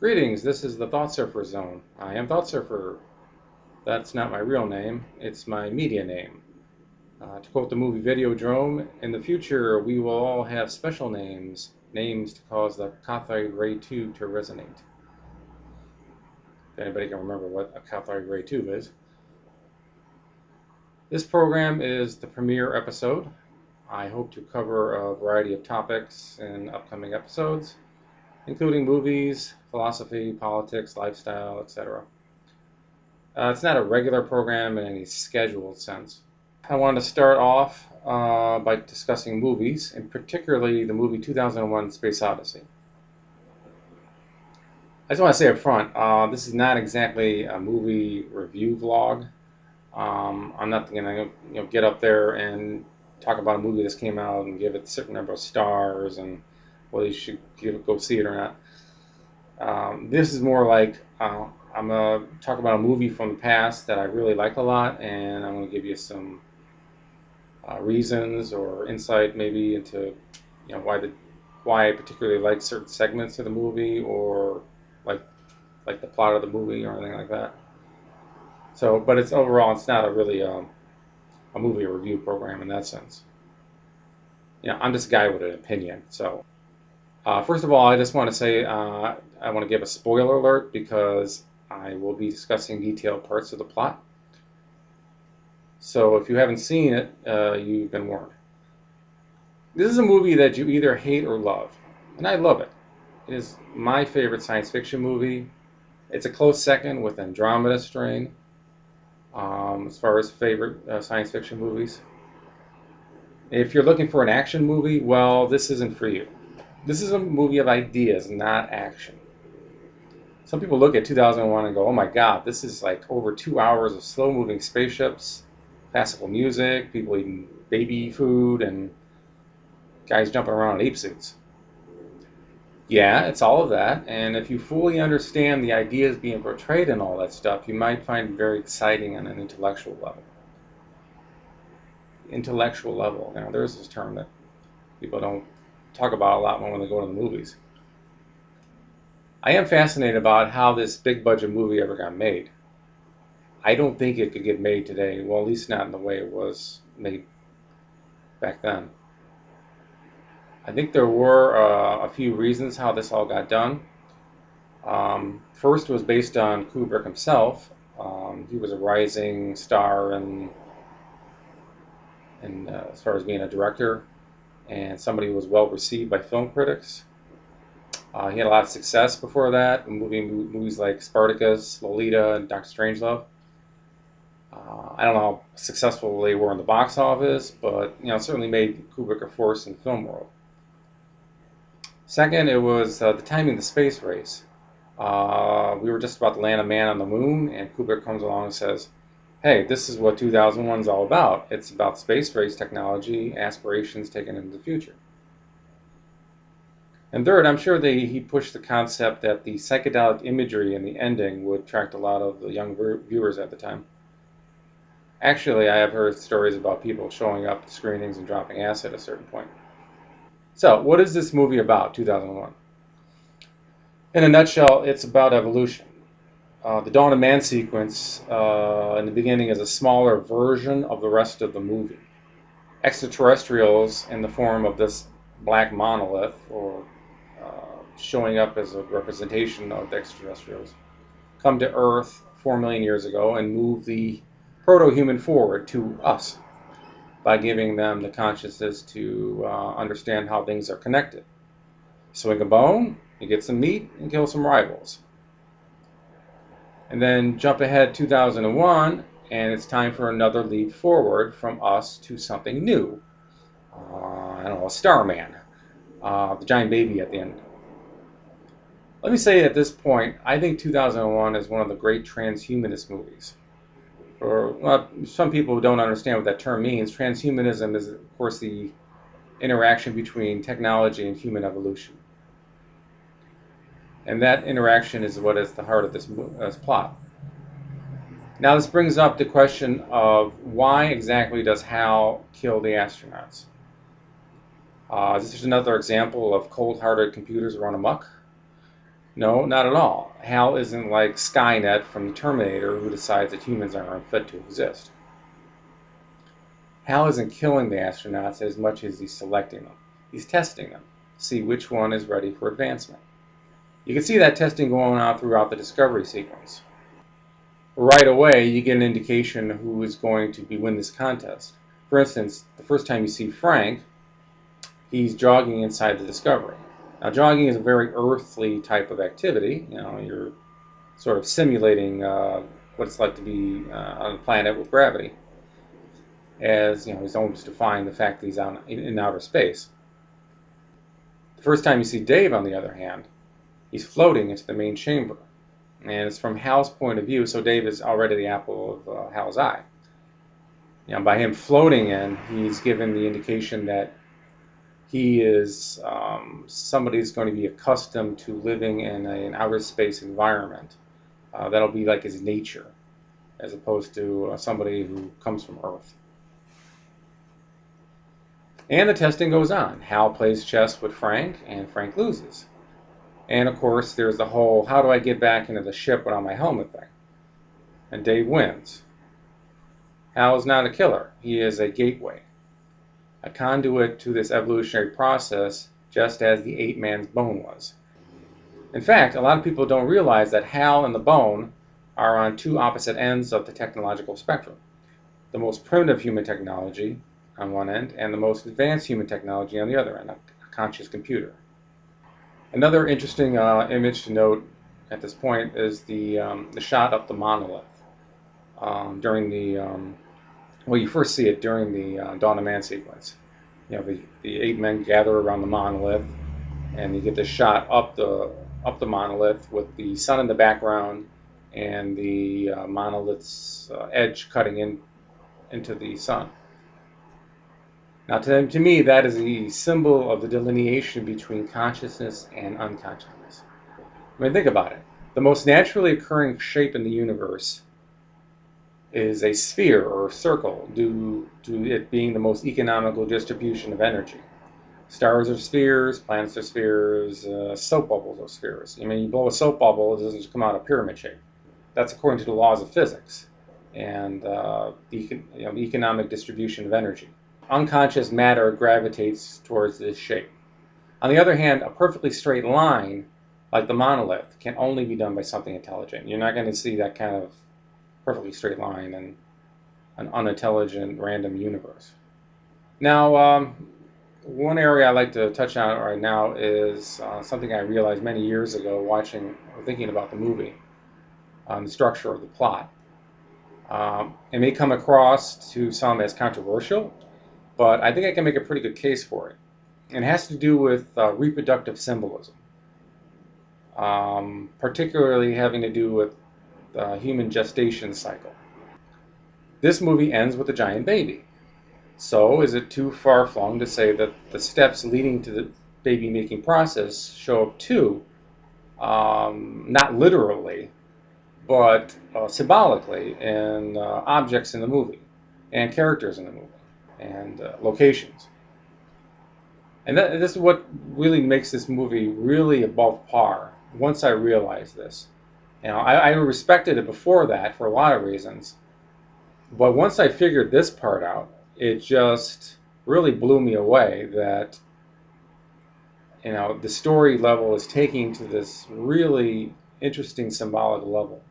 Greetings, this is the Thoughtsurfer Zone. I am Thoughtsurfer. That's not my real name, it's my media name. To quote the movie Videodrome, in the future we will all have special names to cause the cathode ray tube to resonate. If anybody can remember what a cathode ray tube is. This program is the premiere episode. I hope to cover a variety of topics in upcoming episodes, including movies, philosophy, politics, lifestyle, etc. It's not a regular program in any scheduled sense. I want to start off by discussing movies, and particularly the movie 2001 Space Odyssey. I just want to say up front, this is not exactly a movie review vlog. I'm not going to get up there and talk about a movie that came out and give it a certain number of stars and whether you should go see it or not. This is more like I'm going to talk about a movie from the past that I really liked a lot, and I'm going to give you some reasons or insight maybe into why I particularly like certain segments of the movie or like the plot of the movie or anything like that. So, but it's not a really a movie review program in that sense. I'm just a guy with an opinion. So, first of all, I just want to say I want to give a spoiler alert because I will be discussing detailed parts of the plot. So if you haven't seen it, you've been warned. This is a movie that you either hate or love, and I love it. It is my favorite science fiction movie. It's a close second with Andromeda Strain as far as favorite science fiction movies. If you're looking for an action movie, well, this isn't for you. This is a movie of ideas, not action. Some people look at 2001 and go, oh my god, this is like over 2 hours of slow-moving spaceships, classical music, people eating baby food, and guys jumping around in ape suits. Yeah, it's all of that, and if you fully understand the ideas being portrayed and all that stuff, you might find it very exciting on an intellectual level. Intellectual level. Now, there's this term that people don't talk about a lot when they go to the movies. I am fascinated about how this big budget movie ever got made. I don't think it could get made today, well, at least not in the way it was made back then. I think there were a few reasons how this all got done. First was based on Kubrick himself. He was a rising star as far as being a director, and somebody who was well received by film critics. He had a lot of success before that, movies like Spartacus, Lolita, and Dr. Strangelove. I don't know how successful they were in the box office, but it certainly made Kubrick a force in the film world. Second, it was the timing of the space race. We were just about to land a man on the moon, and Kubrick comes along and says, hey, this is what 2001 is all about. It's about space race technology, aspirations taken into the future. And third, I'm sure he pushed the concept that the psychedelic imagery in the ending would attract a lot of the young viewers at the time. Actually, I have heard stories about people showing up at screenings and dropping acid at a certain point. So, what is this movie about, 2001? In a nutshell, it's about evolution. The Dawn of Man sequence in the beginning is a smaller version of the rest of the movie. Extraterrestrials in the form of this black monolith, or showing up as a representation of the extraterrestrials, come to Earth 4 million years ago and move the proto-human forward to us by giving them the consciousness to understand how things are connected. Swing a bone, you get some meat, and kill some rivals. And then jump ahead 2001, and it's time for another leap forward from us to something new. I don't know, a Starman, the giant baby at the end. Let me say at this point, I think 2001 is one of the great transhumanist movies. For some people who don't understand what that term means, transhumanism is, of course, the interaction between technology and human evolution. And that interaction is what is the heart of this plot. Now this brings up the question of why exactly does Hal kill the astronauts? This is another example of cold-hearted computers run amok. No, not at all. Hal isn't like Skynet from the Terminator who decides that humans are unfit to exist. Hal isn't killing the astronauts as much as he's selecting them. He's testing them, to see which one is ready for advancement. You can see that testing going on throughout the Discovery sequence. Right away, you get an indication who is going to win this contest. For instance, the first time you see Frank, he's jogging inside the Discovery. Now, jogging is a very earthly type of activity. You're sort of simulating what it's like to be on a planet with gravity. As he's almost defying the fact that he's in outer space. The first time you see Dave, on the other hand, he's floating into the main chamber. And it's from Hal's point of view, so Dave is already the apple of Hal's eye. By him floating in, he's given the indication that he is somebody who's going to be accustomed to living in an outer space environment. That'll be like his nature, as opposed to somebody who comes from Earth. And the testing goes on. Hal plays chess with Frank, and Frank loses. And of course, there's the whole, how do I get back into the ship without my helmet thing? And Dave wins. Hal is not a killer. He is a gateway, a conduit to this evolutionary process, just as the ape-man's bone was. In fact, a lot of people don't realize that Hal and the bone are on two opposite ends of the technological spectrum. The most primitive human technology on one end, and the most advanced human technology on the other end, a conscious computer. Another interesting image to note at this point is the shot of the monolith during the well, you first see it during the Dawn of Man sequence. The 8 men gather around the monolith, and you get this shot up the monolith with the sun in the background and the monolith's edge cutting into the sun. Now, to me, that is the symbol of the delineation between consciousness and unconsciousness. I mean, think about it. The most naturally occurring shape in the universe is a sphere or a circle, due to it being the most economical distribution of energy. Stars are spheres, planets are spheres, soap bubbles are spheres. I mean, you blow a soap bubble, it doesn't just come out a pyramid shape. That's according to the laws of physics and the economic distribution of energy. Unconscious matter gravitates towards this shape. On the other hand, a perfectly straight line, like the monolith, can only be done by something intelligent. You're not going to see that kind of perfectly straight line in an unintelligent, random universe. Now, one area I'd like to touch on right now is something I realized many years ago watching or thinking about the movie, the structure of the plot. It may come across to some as controversial, but I think I can make a pretty good case for it. It has to do with reproductive symbolism, particularly having to do with the human gestation cycle. This movie ends with a giant baby. So is it too far-flung to say that the steps leading to the baby-making process show up too, not literally, but symbolically in objects in the movie, and characters in the movie, and locations. And this is what really makes this movie really above par, once I realized this. I respected it before that for a lot of reasons, but once I figured this part out, it just really blew me away that the story level is taking to this really interesting symbolic level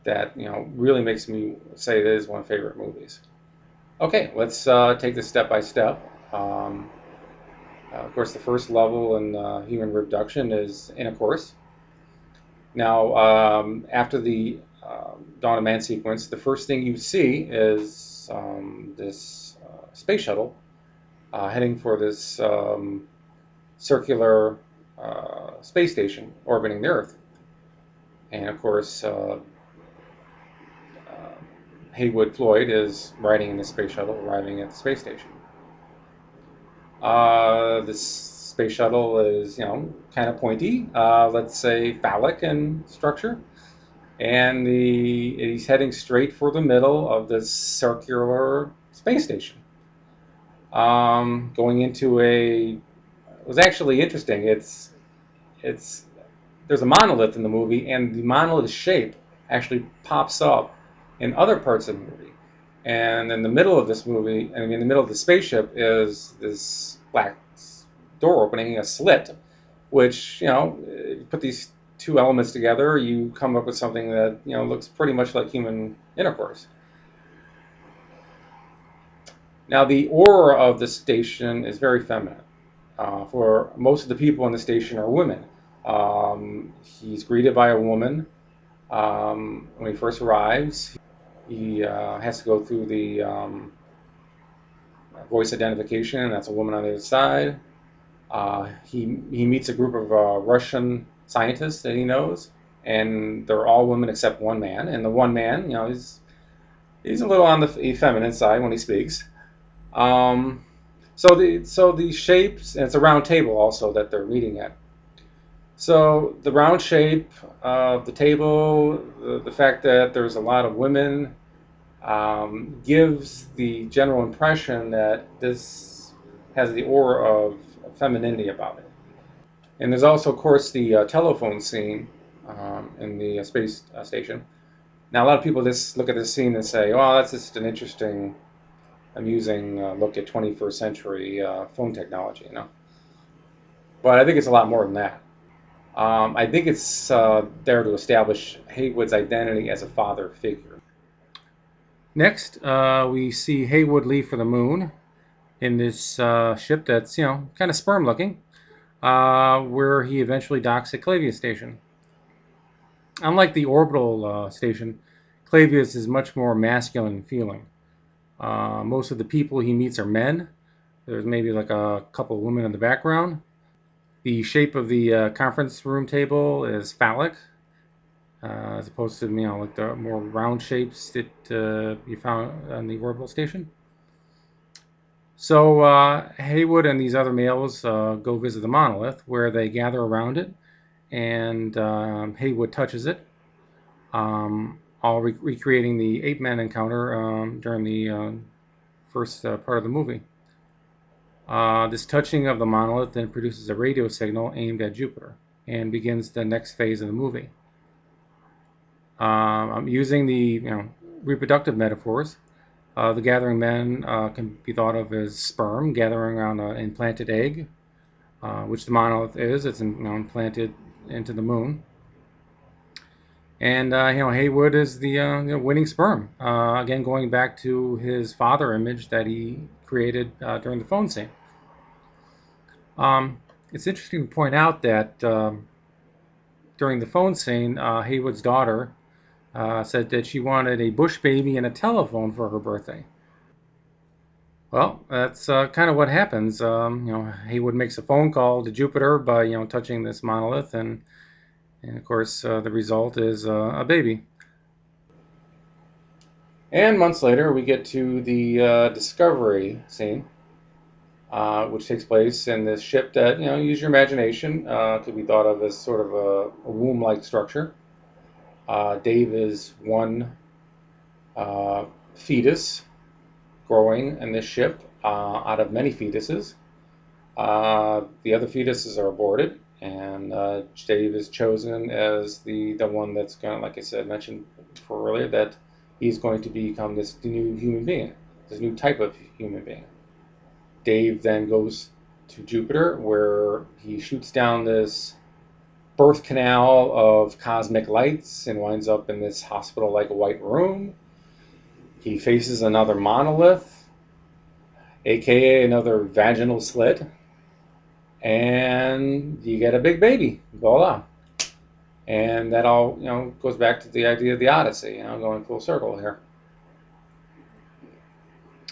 that really makes me say it is one of my favorite movies. Okay, let's take this step by step. Of course, the first level in human reproduction is intercourse. Now, after the Dawn of Man sequence, the first thing you see is this space shuttle heading for this circular space station orbiting the Earth. And of course, Haywood Floyd is riding in the space shuttle, arriving at the space station. This space shuttle is, kind of pointy, let's say phallic in structure, and he's heading straight for the middle of this circular space station. Going into it was actually interesting. It's there's a monolith in the movie, and the monolith shape actually pops up in other parts of the movie. And in the middle of this movie, I mean, in the middle of the spaceship, is this black door opening, a slit, which, you put these two elements together, you come up with something that, looks pretty much like human intercourse. Now, the aura of the station is very feminine. For most of the people in the station are women. He's greeted by a woman when he first arrives. He has to go through the voice identification, and that's a woman on the other side. He meets a group of Russian scientists that he knows, and they're all women except one man. And the one man, he's a little on the feminine side when he speaks. So the shapes, and it's a round table also that they're meeting at. So the round shape of the table, the fact that there's a lot of women, gives the general impression that this has the aura of femininity about it. And there's also, of course, the telephone scene in the space station. Now, a lot of people just look at this scene and say, "Oh, that's just an interesting, amusing look at 21st century phone technology." But I think it's a lot more than that. I think it's there to establish Haywood's identity as a father figure. Next, we see Haywood leave for the moon in this ship that's, kind of sperm-looking, where he eventually docks at Clavius Station. Unlike the orbital station, Clavius is much more masculine feeling. Most of the people he meets are men. There's maybe like a couple of women in the background. The shape of the conference room table is phallic, as opposed to like the more round shapes that you found on the orbital station. So Haywood and these other males go visit the monolith, where they gather around it, and Haywood touches it, all recreating the ape-man encounter during the first part of the movie. This touching of the monolith then produces a radio signal aimed at Jupiter and begins the next phase of the movie. I'm using the reproductive metaphors. The gathering men can be thought of as sperm gathering around an implanted egg, which the monolith is. It's implanted into the moon. And Haywood is the winning sperm. Again, going back to his father image that he created during the phone scene. It's interesting to point out that during the phone scene, Haywood's daughter said that she wanted a bush baby and a telephone for her birthday. Well, that's kind of what happens. Haywood makes a phone call to Jupiter by touching this monolith, and of course the result is a baby. And months later, we get to the discovery scene, which takes place in this ship that, use your imagination, could be thought of as sort of a womb-like structure. Dave is one fetus growing in this ship out of many fetuses. The other fetuses are aborted, and Dave is chosen as the one that's going to, like I said, mentioned before earlier, that he's going to become this new human being, this new type of human being. Dave then goes to Jupiter, where he shoots down this birth canal of cosmic lights and winds up in this hospital-like white room. He faces another monolith, aka another vaginal slit, and you get a big baby. Voila. And that all goes back to the idea of the Odyssey, going full circle here.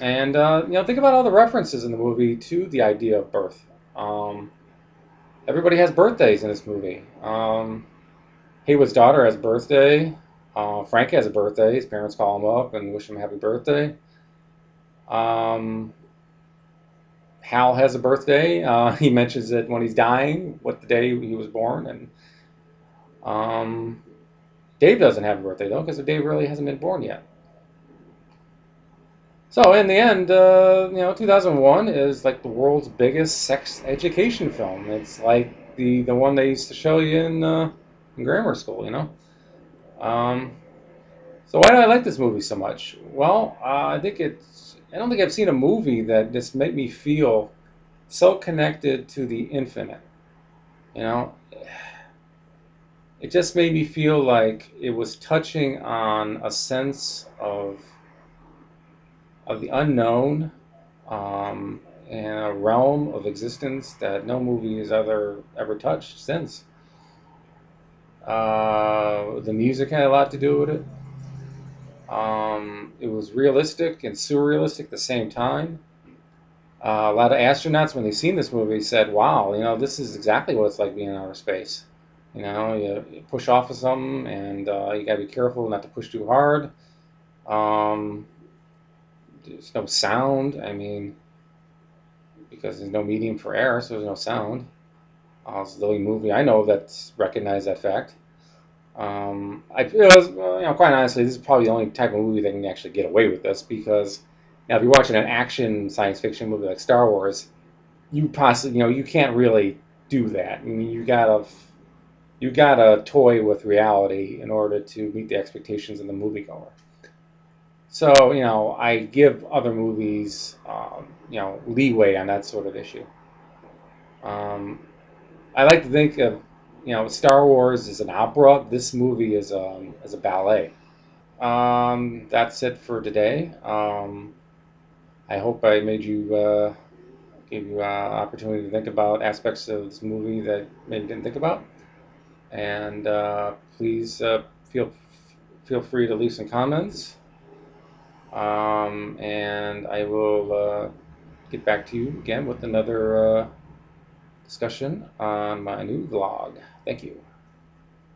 And think about all the references in the movie to the idea of birth. Everybody has birthdays in this movie. Haywood's daughter has a birthday. Frank has a birthday. His parents call him up and wish him a happy birthday. Hal has a birthday. He mentions it when he's dying, what the day he was born. And Dave doesn't have a birthday, though, because Dave really hasn't been born yet. So in the end, 2001 is like the world's biggest sex education film. It's like the one they used to show you in in grammar school, you know. Um, so why do I like this movie so much? Well, I don't think I've seen a movie that just made me feel so connected to the infinite. You know, it just made me feel like it was touching on a sense of the unknown, um, and a realm of existence that no movie has ever touched since. The music had a lot to do with it. It was realistic and surrealistic at the same time. A lot of astronauts, when they seen this movie, said, "Wow, this is exactly what it's like being in outer space. You push off of something, and you got to be careful not to push too hard. Um, there's no sound. I mean, because there's no medium for air, so there's no sound. It's the only movie I know that's recognized that fact. I feel, quite honestly, this is probably the only type of movie that can actually get away with this because, if you're watching an action science fiction movie like Star Wars, you possibly, you can't really do that. I mean, you gotta toy with reality in order to meet the expectations of the moviegoer. So, I give other movies, leeway on that sort of issue. Um, I like to think of, Star Wars as an opera. This movie is as a ballet. That's it for today. I hope I made you gave you opportunity to think about aspects of this movie that maybe you didn't think about. And please feel free to leave some comments. And I will get back to you again with another discussion on my new vlog. Thank you.